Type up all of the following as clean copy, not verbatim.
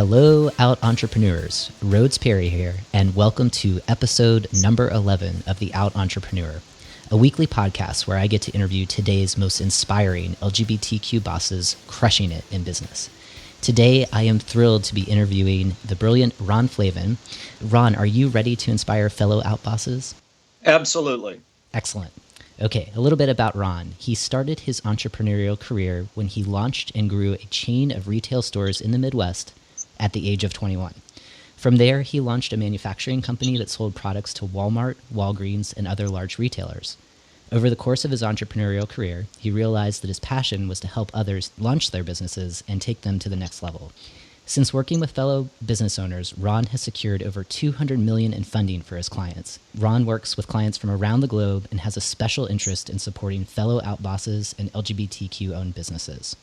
Hello, Out Entrepreneurs. Rhodes Perry here, and welcome to episode number 11 of The Out Entrepreneur, a weekly podcast where I get to interview today's most inspiring LGBTQ bosses crushing it in business. Today, I am thrilled to be interviewing the brilliant Ron Flavin. Ron, are you ready to inspire fellow Out bosses? Absolutely. Excellent. Okay, a little bit about Ron. He started his entrepreneurial career when he launched and grew a chain of retail stores in the Midwest at the age of 21. From there, he launched a manufacturing company that sold products to Walmart, Walgreens, and other large retailers. Over the course of his entrepreneurial career, he realized that his passion was to help others launch their businesses and take them to the next level. Since working with fellow business owners, Ron has secured over $200 million in funding for his clients. Ron works with clients from around the globe and has a special interest in supporting fellow Out bosses and LGBTQ-owned businesses.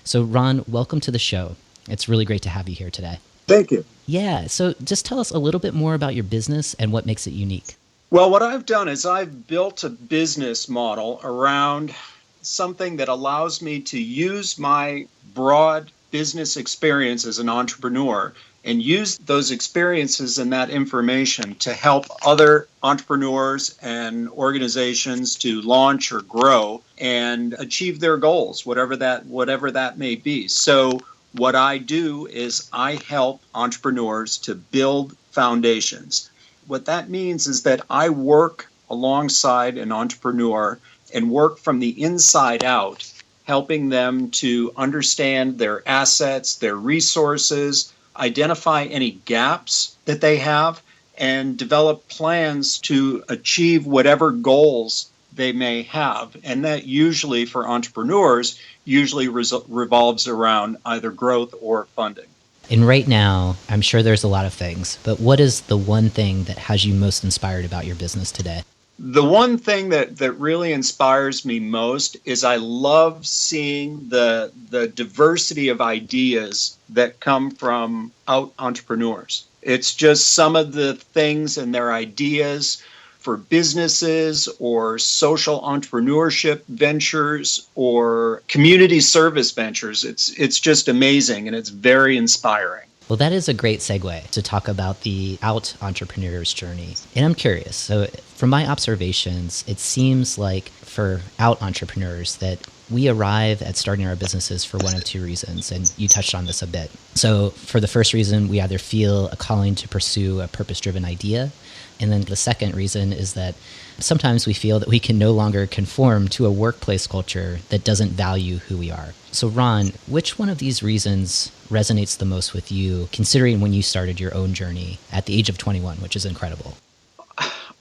So Ron, welcome to the show. It's really great to have you here today. Thank you. Yeah, so just tell us a little bit more about your business and what makes it unique. Well, what I've done is I've built a business model around something that allows me to use my broad business experience as an entrepreneur and use those experiences and that information to help other entrepreneurs and organizations to launch or grow and achieve their goals, whatever that may be. So what I do is I help entrepreneurs to build foundations. What that means is that I work alongside an entrepreneur and work from the inside out, helping them to understand their assets, their resources, identify any gaps that they have, and develop plans to achieve whatever goals they may have. And that usually for entrepreneurs revolves around either growth or funding. And right now, I'm sure there's a lot of things, but what is the one thing that has you most inspired about your business today? The one thing that really inspires me most is I love seeing the diversity of ideas that come from out entrepreneurs. It's just some of the things and their ideas for businesses or social entrepreneurship ventures or community service ventures. It's just amazing and it's very inspiring. Well, that is a great segue to talk about the Out entrepreneur's journey. And I'm curious, so from my observations, it seems like for Out entrepreneurs that we arrive at starting our businesses for one of two reasons, and you touched on this a bit. So for the first reason, we either feel a calling to pursue a purpose-driven idea, and then the second reason is that sometimes we feel that we can no longer conform to a workplace culture that doesn't value who we are. So Ron, which one of these reasons resonates the most with you, considering when you started your own journey at the age of 21, which is incredible?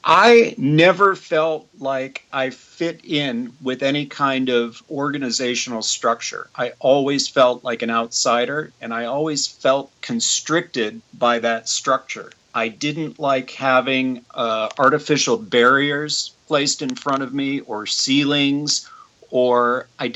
I never felt like I fit in with any kind of organizational structure. I always felt like an outsider, and I always felt constricted by that structure. I didn't like having artificial barriers placed in front of me or ceilings, or I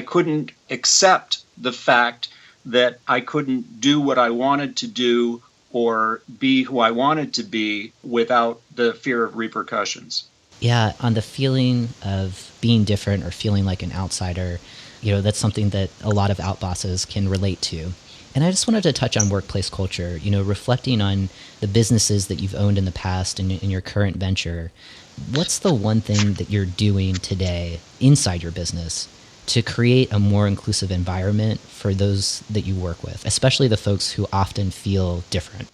couldn't accept the fact that I couldn't do what I wanted to do or be who I wanted to be without the fear of repercussions. Yeah, on the feeling of being different or feeling like an outsider, that's something that a lot of out bosses can relate to. And I just wanted to touch on workplace culture, reflecting on the businesses that you've owned in the past and in your current venture. What's the one thing that you're doing today inside your business to create a more inclusive environment for those that you work with, especially the folks who often feel different?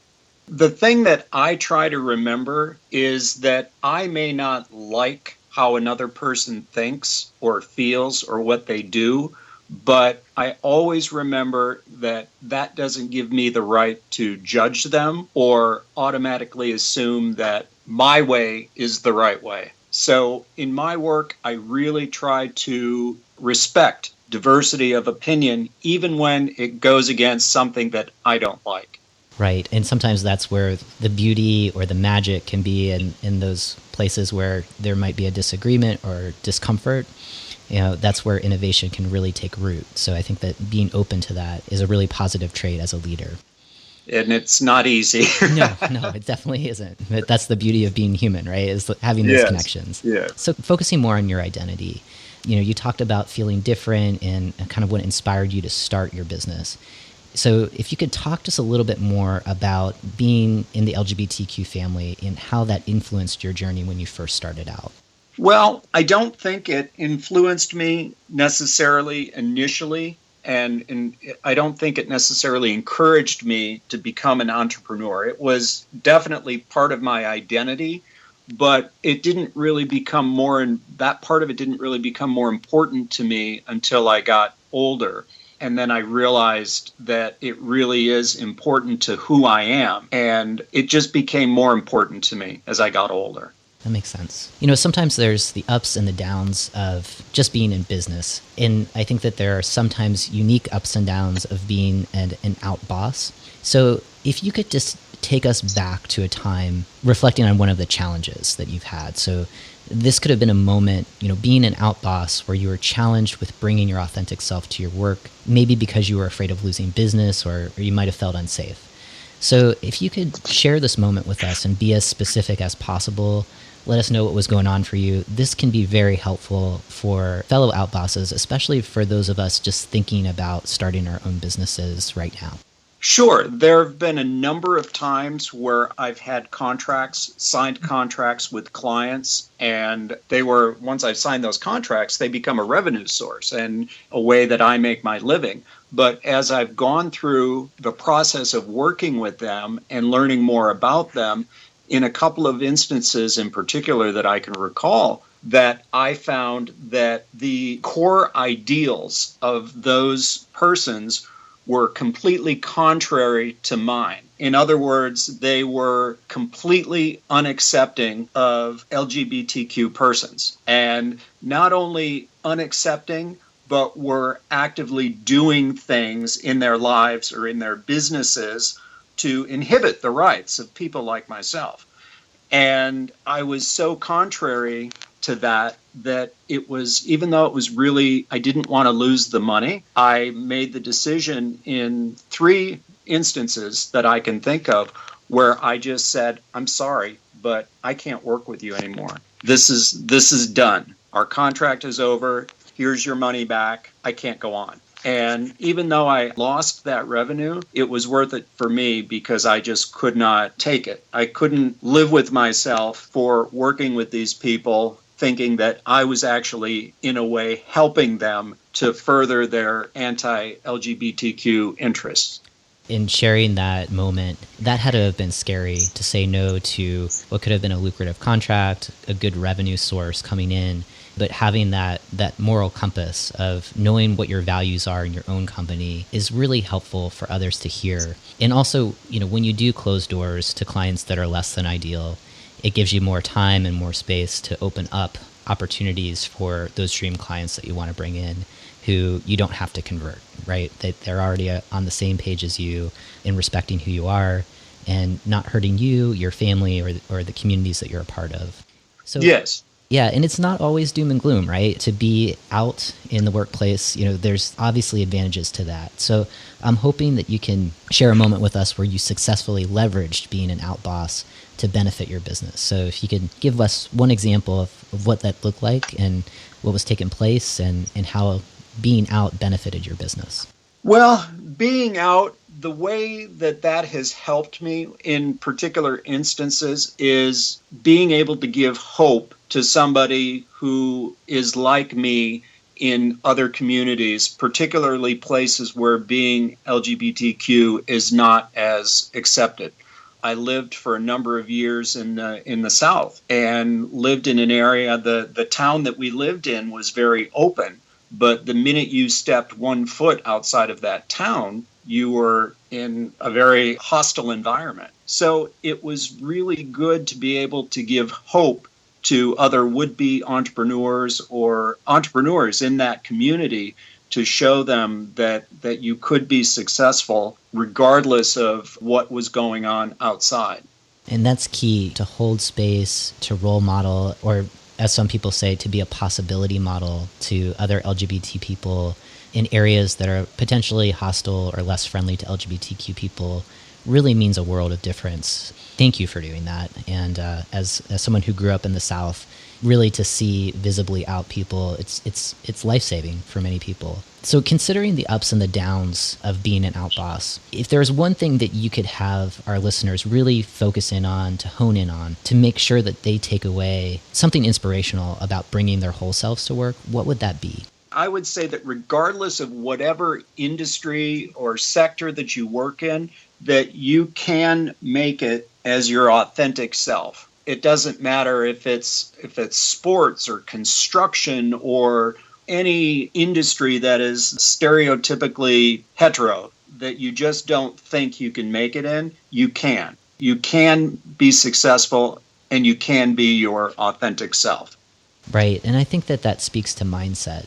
The thing that I try to remember is that I may not like how another person thinks or feels or what they do, but I always remember that that doesn't give me the right to judge them or automatically assume that my way is the right way. So in my work, I really try to respect diversity of opinion, even when it goes against something that I don't like. Right. And sometimes that's where the beauty or the magic can be in those places where there might be a disagreement or discomfort. That's where innovation can really take root. So I think that being open to that is a really positive trait as a leader. And it's not easy. No, it definitely isn't. But that's the beauty of being human, right? Is having those connections. Yeah. So focusing more on your identity, you talked about feeling different and kind of what inspired you to start your business. So if you could talk to us a little bit more about being in the LGBTQ family and how that influenced your journey when you first started out. Well, I don't think it influenced me necessarily initially, and I don't think it necessarily encouraged me to become an entrepreneur. It was definitely part of my identity, but it didn't really become that part of it didn't really become more important to me until I got older. And then I realized that it really is important to who I am. And it just became more important to me as I got older. That makes sense. Sometimes there's the ups and the downs of just being in business. And I think that there are sometimes unique ups and downs of being an out boss. So if you could just take us back to a time reflecting on one of the challenges that you've had. So this could have been a moment, being an out boss where you were challenged with bringing your authentic self to your work, maybe because you were afraid of losing business or you might have felt unsafe. So if you could share this moment with us and be as specific as possible, let us know what was going on for you. This can be very helpful for fellow out bosses, especially for those of us just thinking about starting our own businesses right now. Sure. There have been a number of times where I've had signed contracts with clients, and once I've signed those contracts, they become a revenue source and a way that I make my living. But as I've gone through the process of working with them and learning more about them, in a couple of instances in particular that I can recall, that I found that the core ideals of those persons were completely contrary to mine. In other words, they were completely unaccepting of LGBTQ persons. And not only unaccepting, but were actively doing things in their lives or in their businesses to inhibit the rights of people like myself. And I was so contrary to that it was, even though it was really, I didn't want to lose the money, I made the decision in 3 instances that I can think of where I just said, I'm sorry, but I can't work with you anymore. This is done. Our contract is over. Here's your money back. I can't go on. And even though I lost that revenue, it was worth it for me because I just could not take it. I couldn't live with myself for working with these people, thinking that I was actually, in a way, helping them to further their anti-LGBTQ interests. In sharing that moment, that had to have been scary to say no to what could have been a lucrative contract, a good revenue source coming in, but having that moral compass of knowing what your values are in your own company is really helpful for others to hear. And also, when you do close doors to clients that are less than ideal, it gives you more time and more space to open up opportunities for those dream clients that you want to bring in who you don't have to convert, right? They're already on the same page as you in respecting who you are and not hurting you, your family, or the communities that you're a part of. So yes. Yeah, and it's not always doom and gloom, right? To be out in the workplace, there's obviously advantages to that. So I'm hoping that you can share a moment with us where you successfully leveraged being an out boss to benefit your business. So if you could give us one example of what that looked like and what was taking place and how being out benefited your business. Well, being out, the way that has helped me in particular instances is being able to give hope to somebody who is like me in other communities, particularly places where being LGBTQ is not as accepted. I lived for a number of years in the South and lived in an area, the town that we lived in was very open, but the minute you stepped 1 foot outside of that town, you were in a very hostile environment. So it was really good to be able to give hope to other would-be entrepreneurs or entrepreneurs in that community to show them that you could be successful regardless of what was going on outside. And that's key, to hold space, to role model, or as some people say, to be a possibility model to other LGBT people in areas that are potentially hostile or less friendly to LGBTQ people really means a world of difference. Thank you for doing that. And as someone who grew up in the South, really to see visibly out people, it's life-saving for many people. So considering the ups and the downs of being an outboss, if there's one thing that you could have our listeners really focus in on, to hone in on, to make sure that they take away something inspirational about bringing their whole selves to work, what would that be? I would say that regardless of whatever industry or sector that you work in, that you can make it as your authentic self. It doesn't matter if it's sports or construction or any industry that is stereotypically hetero that you just don't think you can make it in. You can. You can be successful and you can be your authentic self. Right. And I think that speaks to mindset.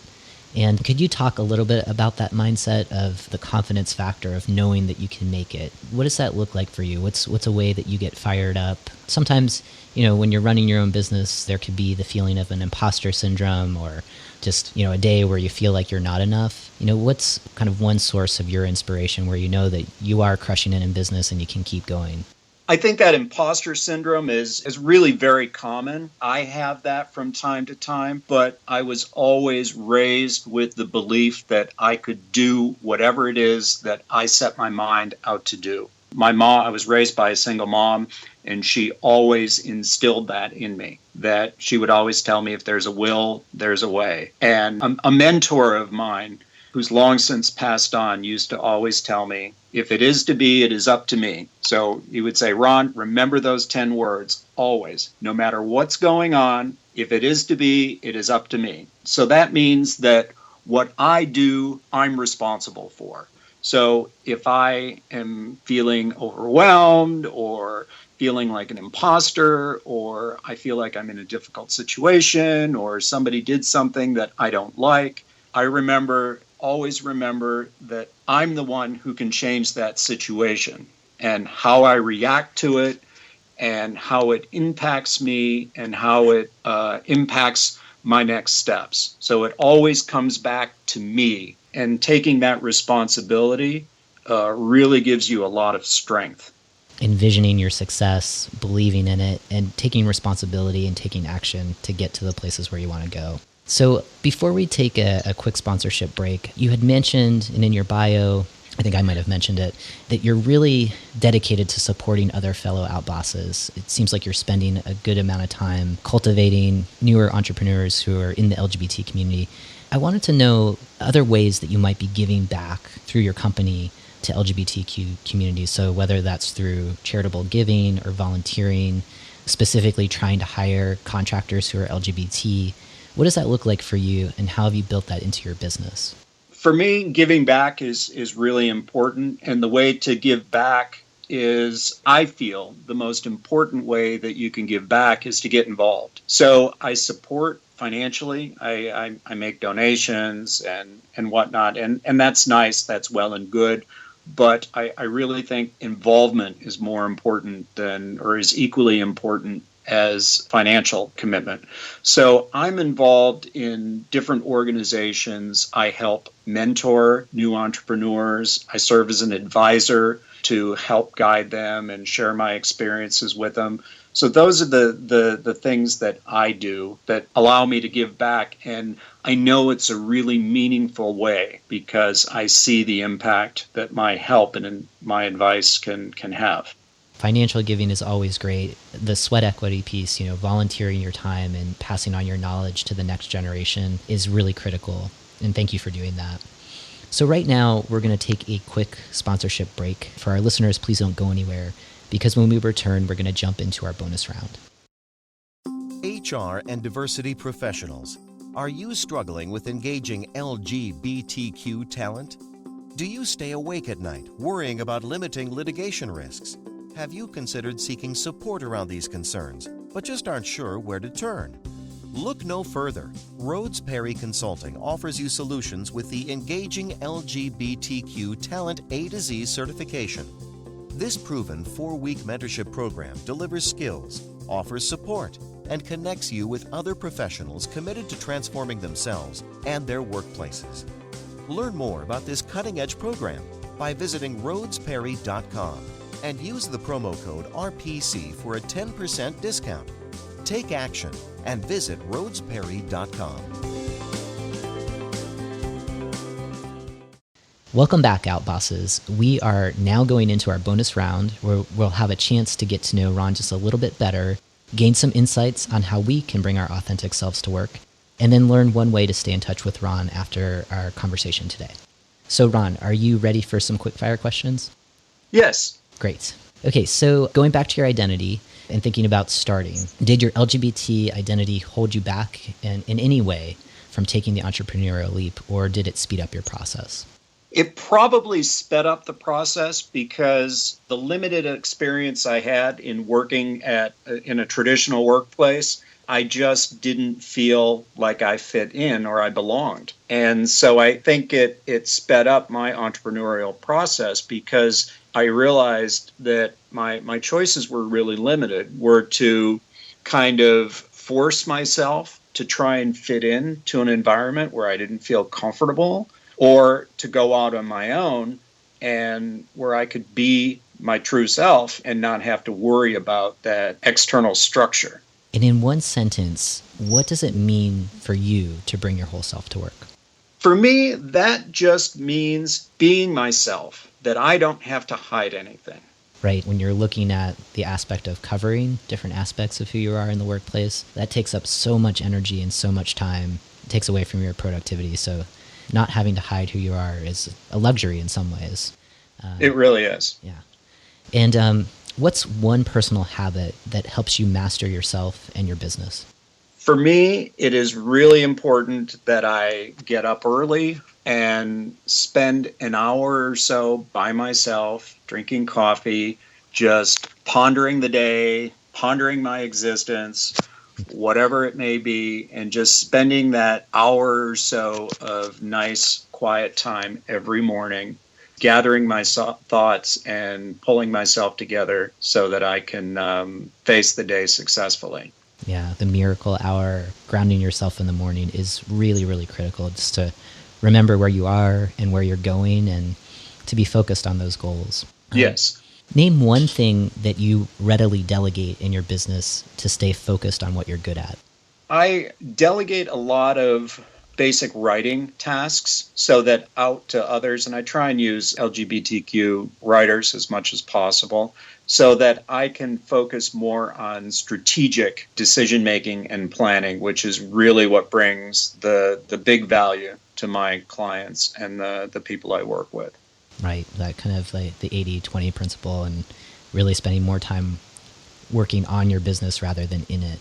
And could you talk a little bit about that mindset of the confidence factor of knowing that you can make it? What does that look like for you? What's a way that you get fired up? Sometimes, when you're running your own business, there could be the feeling of an imposter syndrome, or just, a day where you feel like you're not enough. What's kind of one source of your inspiration where you know that you are crushing it in business and you can keep going? I think that imposter syndrome is really very common. I have that from time to time, but I was always raised with the belief that I could do whatever it is that I set my mind out to do. My mom, I was raised by a single mom, and she always instilled that in me, that she would always tell me, if there's a will, there's a way. And a mentor of mine, who's long since passed on, used to always tell me, if it is to be, it is up to me. So he would say, Ron, remember those 10 words always. No matter what's going on, if it is to be, it is up to me. So that means that what I do, I'm responsible for. So if I am feeling overwhelmed or feeling like an imposter, or I feel like I'm in a difficult situation, or somebody did something that I don't like, I always remember that I'm the one who can change that situation, and how I react to it and how it impacts me and how it impacts my next steps. So it always comes back to me, and taking that responsibility really gives you a lot of strength. Envisioning your success, believing in it, and taking responsibility and taking action to get to the places where you want to go. So before we take a quick sponsorship break, you had mentioned, and in your bio, I think I might have mentioned it, that you're really dedicated to supporting other fellow outbosses. It seems like you're spending a good amount of time cultivating newer entrepreneurs who are in the LGBT community. I wanted to know other ways that you might be giving back through your company to LGBTQ communities. So whether that's through charitable giving or volunteering, specifically trying to hire contractors who are LGBT. What does that look like for you, and how have you built that into your business? For me, giving back is really important. And the way to give back is, I feel, the most important way that you can give back is to get involved. So I support financially. I make donations and whatnot. And that's nice. That's well and good. But I really think involvement is more important or is equally important as financial commitment. So I'm involved in different organizations. I help mentor new entrepreneurs. I serve as an advisor to help guide them and share my experiences with them. So those are the things that I do that allow me to give back. And I know it's a really meaningful way because I see the impact that my help and my advice can have. Financial giving is always great. The sweat equity piece, volunteering your time and passing on your knowledge to the next generation is really critical. And thank you for doing that. So right now, we're going to take a quick sponsorship break. For our listeners, please don't go anywhere, because when we return, we're going to jump into our bonus round. HR and diversity professionals. Are you struggling with engaging LGBTQ talent? Do you stay awake at night worrying about limiting litigation risks? Have you considered seeking support around these concerns, but just aren't sure where to turn? Look no further. Rhodes Perry Consulting offers you solutions with the Engaging LGBTQ Talent A to Z certification. This proven 4-week mentorship program delivers skills, offers support, and connects you with other professionals committed to transforming themselves and their workplaces. Learn more about this cutting-edge program by visiting rhodesperry.com and use the promo code RPC for a 10% discount. Take action. and visit rhodesperry.com. Welcome back, Outbosses. We are now going into our bonus round where we'll have a chance to get to know Ron just a little bit better, gain some insights on how we can bring our authentic selves to work, and then learn one way to stay in touch with Ron after our conversation today. So Ron, are you ready for some quick-fire questions? Yes. Great. Okay, so going back to your identity and thinking about starting, did your LGBT identity hold you back in any way from taking the entrepreneurial leap, or did it speed up your process? It probably sped up the process because the limited experience I had in working in a traditional workplace, I just didn't feel like I fit in or I belonged. And so I think it sped up my entrepreneurial process because I realized that my choices were really limited, were to kind of force myself to try and fit in to an environment where I didn't feel comfortable, or to go out on my own and where I could be my true self and not have to worry about that external structure. And in one sentence, what does it mean for you to bring your whole self to work? For me, that just means being myself, that I don't have to hide anything. Right. When you're looking at the aspect of covering different aspects of who you are in the workplace, that takes up so much energy and so much time. It takes away from your productivity. So not having to hide who you are is a luxury in some ways. It really is. Yeah. And what's one personal habit that helps you master yourself and your business? For me, it is really important that I get up early and spend an hour or so by myself, drinking coffee, just pondering the day, pondering my existence, whatever it may be, and just spending that hour or so of nice, quiet time every morning, gathering my thoughts and pulling myself together so that I can face the day successfully. Yeah, the miracle hour, grounding yourself in the morning is really, really critical, just to remember where you are and where you're going and to be focused on those goals. Yes. Name one thing that you readily delegate in your business to stay focused on what you're good at. I delegate a lot of basic writing tasks so that out to others, and I try and use LGBTQ writers as much as possible so that I can focus more on strategic decision making and planning, which is really what brings the big value to my clients and the people I work with. Right, that kind of like the 80-20 principle and really spending more time working on your business rather than in it.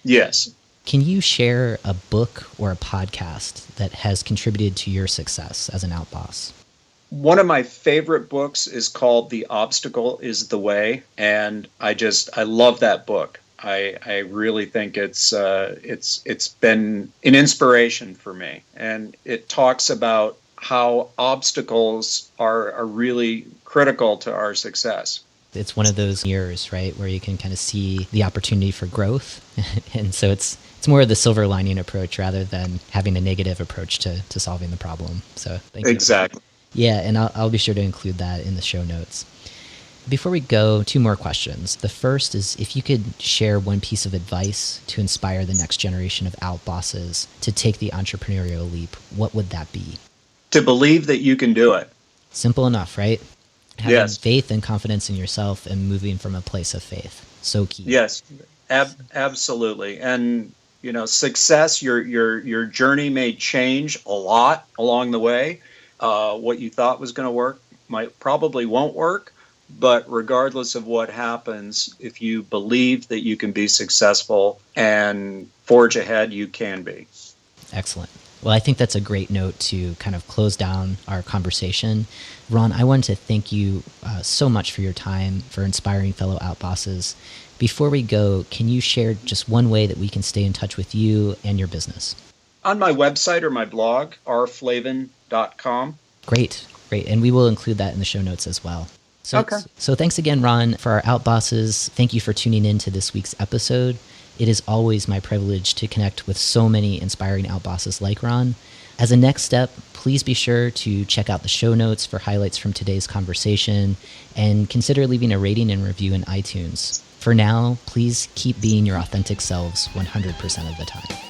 Yes. Can you share a book or a podcast that has contributed to your success as an outboss? One of my favorite books is called The Obstacle is the Way, and I love that book. I really think it's been an inspiration for me, and it talks about how obstacles are really critical to our success. It's one of those mirrors, right, where you can kind of see the opportunity for growth. And so it's more of the silver lining approach rather than having a negative approach to solving the problem. So thank you. Exactly. Yeah, and I'll be sure to include that in the show notes. Before we go, 2 more questions. The first is if you could share one piece of advice to inspire the next generation of outbosses to take the entrepreneurial leap, what would that be? To believe that you can do it. Simple enough, right? Having Yes. faith and confidence in yourself and moving from a place of faith. So key. Yes, absolutely. And success, your journey may change a lot along the way. What you thought was going to work probably won't work. But regardless of what happens, if you believe that you can be successful and forge ahead, you can be. Excellent. Well, I think that's a great note to kind of close down our conversation. Ron, I wanted to thank you so much for your time, for inspiring fellow outbosses. Before we go, can you share just one way that we can stay in touch with you and your business? On my website or my blog, rflavin.com. Great. And we will include that in the show notes as well. Okay. So thanks again, Ron, for our outbosses. Thank you for tuning in to this week's episode. It is always my privilege to connect with so many inspiring outbosses like Ron. As a next step, please be sure to check out the show notes for highlights from today's conversation and consider leaving a rating and review in iTunes. For now, please keep being your authentic selves 100% of the time.